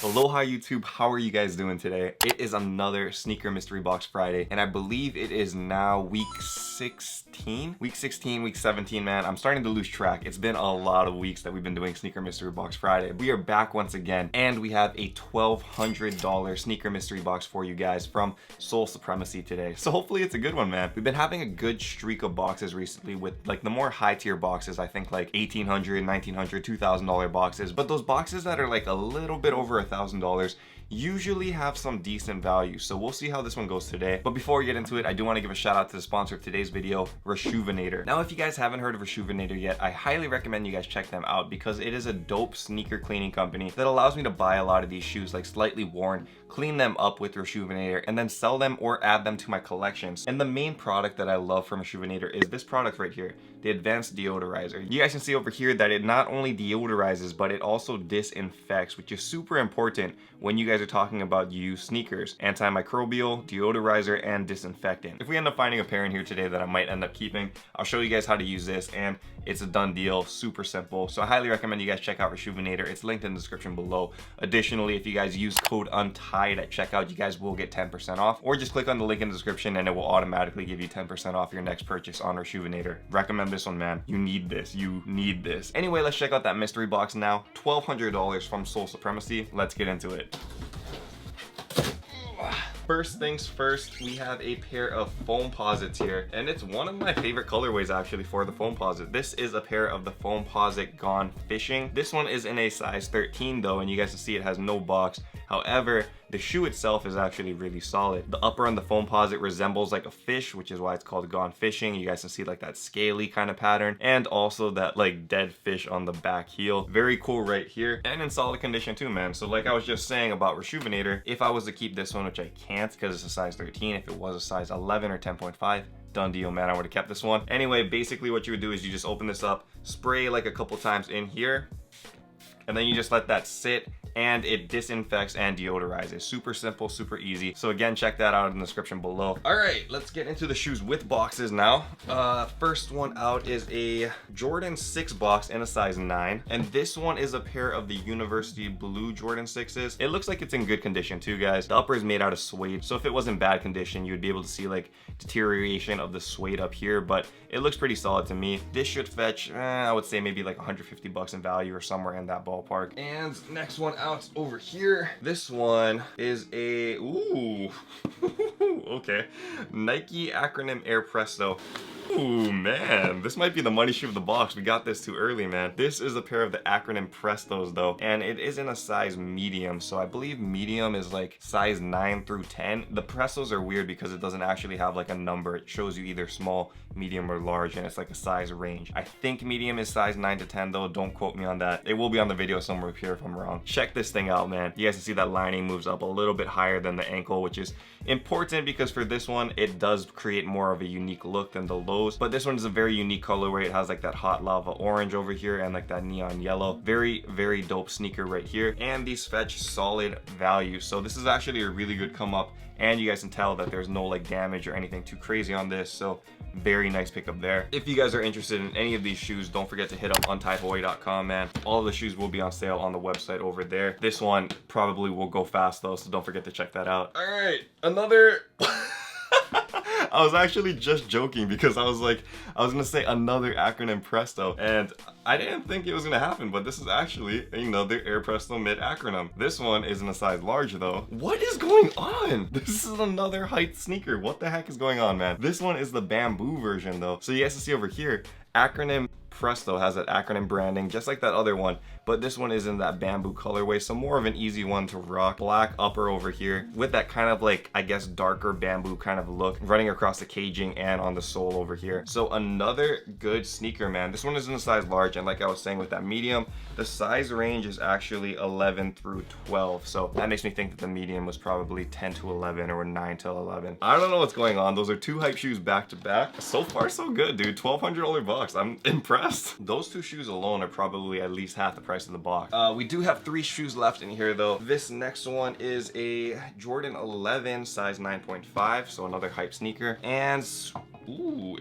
Aloha YouTube, how are you guys doing today? It is another Sneaker Mystery Box Friday, and I believe it is now week 16? Week 16, week 17, man. I'm starting to lose track. It's been a lot of weeks that we've been doing Sneaker Mystery Box Friday. We are back once again, and we have a $1,200 Sneaker Mystery Box for you guys from Sole Supremacy today. So hopefully it's a good one, man. We've been having a good streak of boxes recently with like the more high tier boxes, I think like $1,800, $1,900, $2,000 boxes, but those boxes that are like a little bit over $1,000 usually have some decent value. So we'll see how this one goes today. But before we get into it, I do want to give a shout out to the sponsor of today's video, Reshoevn8r. Now, if you guys haven't heard of Reshoevn8r yet, I highly recommend you guys check them out because it is a dope sneaker cleaning company that allows me to buy a lot of these shoes like slightly worn, clean them up with Reshoevn8r, and then sell them or add them to my collections. And the main product that I love from Reshoevn8r is this product right here, the Advanced Deodorizer. You guys can see over here that it not only deodorizes, but it also disinfects, which is super important when you guys are talking about used sneakers. Antimicrobial, deodorizer, and disinfectant. If we end up finding a pair in here today that I might end up keeping, I'll show you guys how to use this, and it's a done deal, super simple. So I highly recommend you guys check out Reshoevn8r. It's linked in the description below. Additionally, if you guys use code UNTIED at checkout, you guys will get 10% off, or just click on the link in the description and it will automatically give you 10% off your next purchase on Reshoevn8r. Recommend this one, man. You need this. You need this. Anyway, let's check out that mystery box now. $1,200 from Sole Supremacy. Let's get into it. First things first, we have a pair of Foamposites here, and it's one of my favorite colorways actually for the Foamposite. This is a pair of the Foamposite Gone Fishing. This one is in a size 13 though, and you guys can see it has no box. However, the shoe itself is actually really solid. The upper on the Foamposite resembles like a fish, which is why it's called Gone Fishing. You guys can see like that scaly kind of pattern, and also that like dead fish on the back heel. Very cool right here, and in solid condition too, man. So like I was just saying about Reshoevn8r, if I was to keep this one, which I can't because it's a size 13, if it was a size 11 or 10.5, done deal, man. I would have kept this one. Anyway, basically what you would do is you just open this up, spray like a couple times in here, and then you just let that sit, and it disinfects and deodorizes. Super simple, super easy. So again, check that out in the description below. All right, let's get into the shoes with boxes now. First one out is a Jordan 6 box in a size 9. And this one is a pair of the University Blue Jordan 6s. It looks like it's in good condition too, guys. The upper is made out of suede, so if it was in bad condition, you'd be able to see like deterioration of the suede up here, but it looks pretty solid to me. This should fetch, I would say maybe like 150 bucks in value or somewhere in that ballpark. And next one out over here, this one is a okay, Nike acronym Air Presto. Ooh, man, this might be the money shoe of the box. We got this too early, man. This is a pair of the acronym Prestos though, and it is in a size medium. So I believe medium is like size 9 through 10. The Prestos are weird because it doesn't actually have like a number. It shows you either small, medium, or large, and it's like a size range. I think medium is size 9 to 10 though. Don't quote me on that. It will be on the video somewhere up here if I'm wrong. Check this thing out, man. You guys can see that lining moves up a little bit higher than the ankle, which is important because for this one, it does create more of a unique look than the lows. But this one is a very unique colorway. It has like that hot lava orange over here and like that neon yellow. Very, very dope sneaker right here. And these fetch solid value. So this is actually a really good come up. And you guys can tell that there's no like damage or anything too crazy on this. So very nice pickup there. If you guys are interested in any of these shoes, don't forget to hit up untiehawaii.com, man. All of the shoes will be on sale on the website over there. This one probably will go fast though, so don't forget to check that out. All right, another I was actually just joking because I was gonna say another acronym Presto, and I didn't think it was gonna happen, but this is actually another Air Presto mid acronym. This one is in a size large though. What is going on? This is another height sneaker. What the heck is going on, man? This one is the bamboo version though. So you guys can see over here, acronym Presto has that acronym branding just like that other one, but this one is in that bamboo colorway, so more of an easy one to rock. Black upper over here with that kind of like, I guess, darker bamboo kind of look running across the caging and on the sole over here. So another good sneaker, man. This one is in a size large, and like I was saying with that medium, the size range is actually 11 through 12, so that makes me think that the medium was probably 10 to 11 or 9 to 11. I don't know what's going on. Those are two hype shoes back to back. So far so good, dude. $1,200 box. I'm impressed. Those two shoes alone are probably at least half the price of the box. We do have 3 shoes left in here though. This next one is a Jordan 11 size 9.5, so another hype sneaker. And ooh,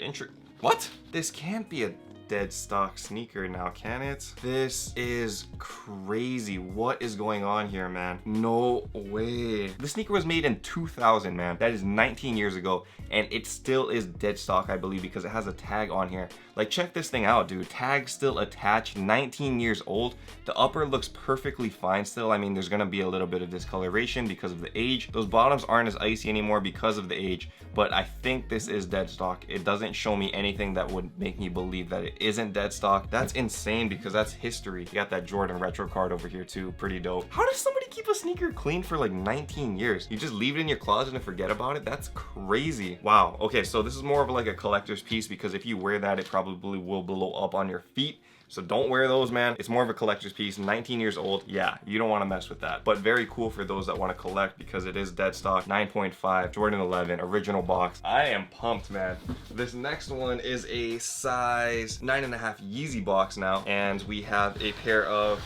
what? This can't be a dead stock sneaker now, can it? This is crazy. What is going on here, man? No way. This sneaker was made in 2000, man. That is 19 years ago, and it still is dead stock, I believe, because it has a tag on here. Like, check this thing out, dude. Tag still attached, 19 years old. The upper looks perfectly fine still. I mean, there's gonna be a little bit of discoloration because of the age. Those bottoms aren't as icy anymore because of the age, but I think this is dead stock. It doesn't show me anything that would make me believe that it isn't dead stock. That's insane because that's history. You got that Jordan retro card over here too, pretty dope. How does somebody keep a sneaker clean for like 19 years? You just leave it in your closet and forget about it? That's crazy. Wow. Okay, so this is more of like a collector's piece because if you wear that, it probably will blow up on your feet. So don't wear those, man. It's more of a collector's piece, 19 years old. Yeah, you don't want to mess with that. But very cool for those that want to collect because it is dead stock, 9.5, Jordan 11, original box. I am pumped, man. This next one is a size 9.5 Yeezy box now. And we have a pair of,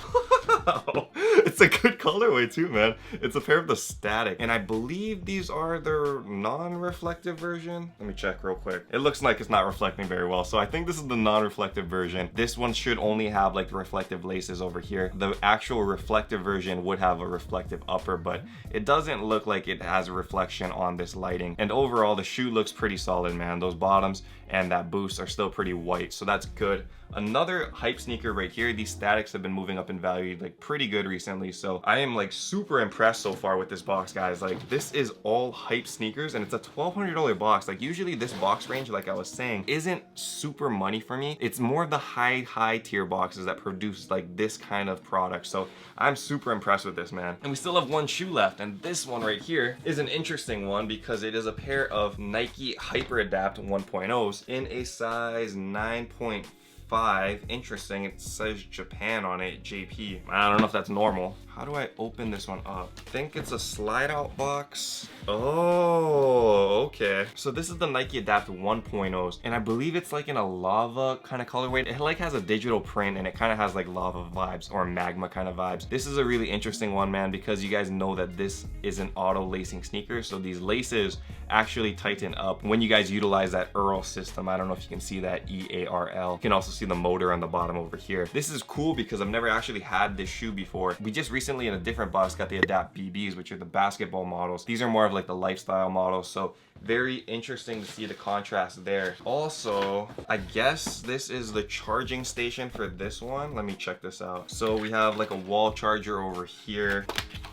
it's a good colorway too, man. It's a pair of the Static. And I believe these are their non-reflective version. Let me check real quick. It looks like it's not reflecting very well. So I think this is the non-reflective version. This one should only have like the reflective laces over here. The actual reflective version would have a reflective upper, but it doesn't look like it has a reflection on this lighting. And overall, the shoe looks pretty solid, man. Those bottoms and that boost are still pretty white, so that's good. Another hype sneaker right here. These Statics have been moving up in value like pretty good recently, so I am like super impressed so far with this box, guys. Like, this is all hype sneakers and it's a $1,200 box. Like, usually this box range, like I was saying, isn't super money for me. It's more of the high tier boxes that produce like this kind of product, so I'm super impressed with this, man. And we still have one shoe left, and this one right here is an interesting one because it is a pair of Nike Hyper Adapt 1.0s in a size 9.5. Interesting. It says Japan on it, JP. I don't know if that's normal. How do I open this one up? I think it's a slide out box. Oh, okay. So this is the Nike Adapt 1.0s, and I believe it's like in a lava kind of colorway. It like has a digital print and it kind of has like lava vibes or magma kind of vibes. This is a really interesting one, man, because you guys know that this is an auto lacing sneaker. So these laces actually tighten up when you guys utilize that Earl system. I don't know if you can see that, EARL. You can also see the motor on the bottom over here. This is cool because I've never actually had this shoe before. We just recently in a different box got the Adapt BBs, which are the basketball models. These are more of like the lifestyle models, so very interesting to see the contrast there. Also, I guess this is the charging station for this one. Let me check this out. So we have like a wall charger over here.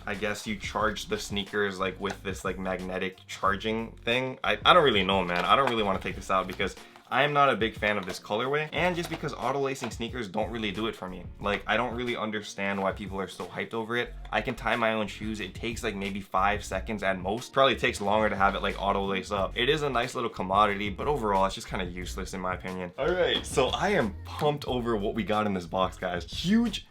I guess you charge the sneakers like with this like magnetic charging thing. I don't really know, man. I don't really want to take this out because I am not a big fan of this colorway, and just because auto lacing sneakers don't really do it for me. Like, I don't really understand why people are so hyped over it. I can tie my own shoes. It takes like maybe 5 seconds at most. Probably takes longer to have it like auto lace up. It is a nice little commodity, but overall it's just kind of useless in my opinion. All right, so I am pumped over what we got in this box, guys. Huge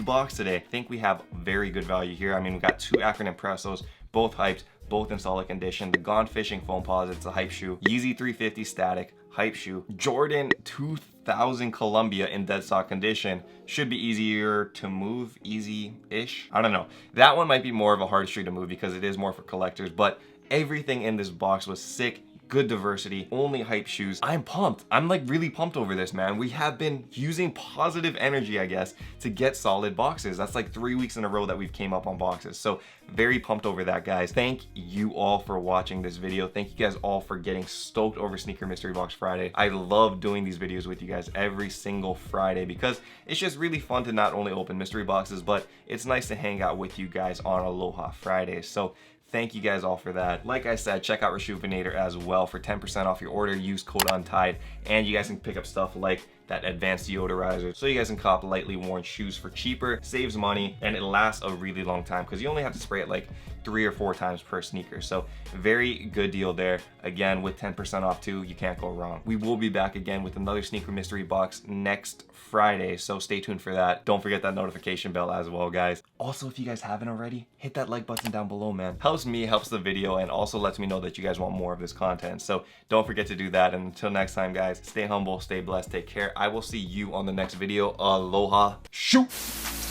box today. I think we have very good value here. I mean, we got 2 Acronym Pressos, both hyped, both in solid condition. The Gone Fishing Foamposite, a hype shoe. Yeezy 350 Static, hype shoe. Jordan 2000 Columbia in dead stock condition. Should be easier to move, easy-ish. I don't know. That one might be more of a hard shoe to move because it is more for collectors, but everything in this box was sick. Good diversity, only hype shoes. I'm pumped. I'm like really pumped over this, man. We have been using positive energy, I guess, to get solid boxes. That's like 3 weeks in a row that we've came up on boxes. So very pumped over that, guys. Thank you all for watching this video. Thank you guys all for getting stoked over Sneaker Mystery Box Friday. I love doing these videos with you guys every single Friday because it's just really fun to not only open mystery boxes, but it's nice to hang out with you guys on Aloha Fridays. So thank you guys all for that. Like I said, check out Reshoevn8r as well for 10% off your order. Use code UNTIED, and you guys can pick up stuff like that advanced deodorizer, so you guys can cop lightly worn shoes for cheaper, saves money, and it lasts a really long time because you only have to spray it like 3 or 4 times per sneaker. So very good deal there. Again, with 10% off too, you can't go wrong. We will be back again with another Sneaker Mystery Box next Friday, so stay tuned for that. Don't forget that notification bell as well, guys. Also, if you guys haven't already, hit that like button down below, man. Helps me, helps the video, and also lets me know that you guys want more of this content. So don't forget to do that. And until next time, guys, stay humble, stay blessed, take care. I will see you on the next video. Aloha. Shoot!